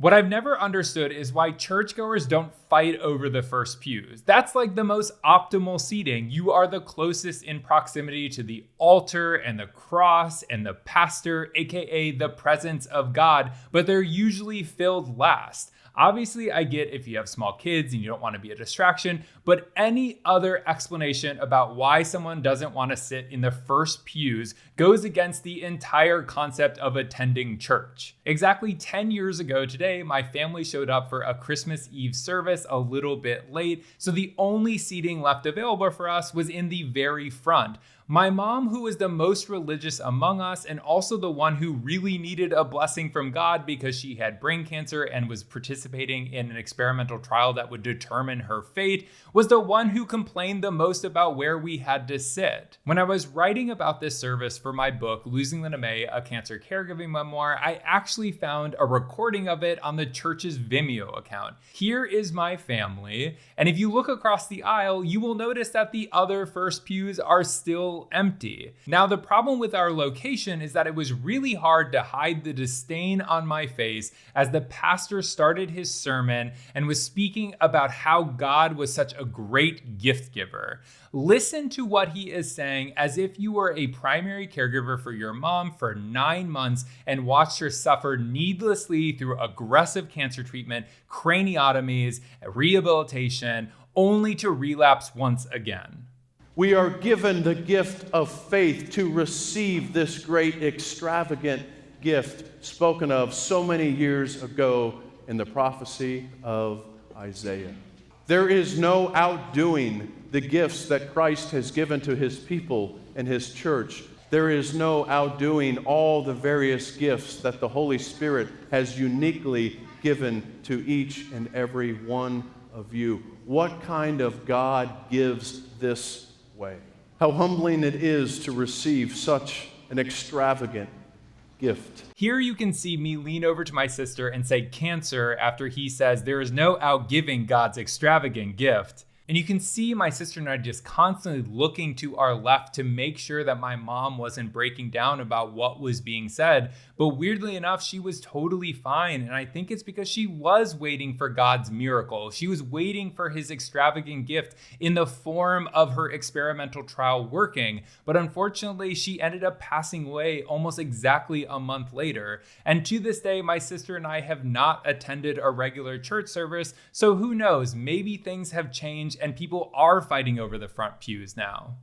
What I've never understood is why churchgoers don't fight over the first pews. That's like the most optimal seating. You are the closest in proximity to the altar and the cross and the pastor, aka the presence of God, but they're usually filled last. Obviously, I get if you have small kids and you don't want to be a distraction, but any other explanation about why someone doesn't want to sit in the first pews goes against the entire concept of attending church. Exactly 10 years ago today, my family showed up for a Christmas Eve service a little bit late, so the only seating left available for us was in the very front. My mom, who was the most religious among us and also the one who really needed a blessing from God because she had brain cancer and was participating in an experimental trial that would determine her fate, was the one who complained the most about where we had to sit. When I was writing about this service for my book, Losing Lena May, a cancer caregiving memoir, I actually found a recording of it on the church's Vimeo account. Here is my family, and if you look across the aisle, you will notice that the other first pews are still empty. Now, the problem with our location is that it was really hard to hide the disdain on my face as the pastor started his sermon and was speaking about how God was such a great gift giver. Listen to what he is saying as if you were a primary caregiver for your mom for 9 months and watched her suffer needlessly through aggressive cancer treatment, craniotomies, rehabilitation, only to relapse once again. We are given the gift of faith to receive this great extravagant gift spoken of so many years ago in the prophecy of Isaiah. There is no outdoing the gifts that Christ has given to his people and his church. There is no outdoing all the various gifts that the Holy Spirit has uniquely given to each and every one of you. What kind of God gives this way? How humbling it is to receive such an extravagant gift. Here you can see me lean over to my sister and say cancer after he says there is no outgiving God's extravagant gift. And you can see my sister and I just constantly looking to our left to make sure that my mom wasn't breaking down about what was being said. But weirdly enough, she was totally fine. And I think it's because she was waiting for God's miracle. She was waiting for his extravagant gift in the form of her experimental trial working. But unfortunately, she ended up passing away almost exactly a month later. And to this day, my sister and I have not attended a regular church service. So who knows, maybe things have changed and people are fighting over the front pews now.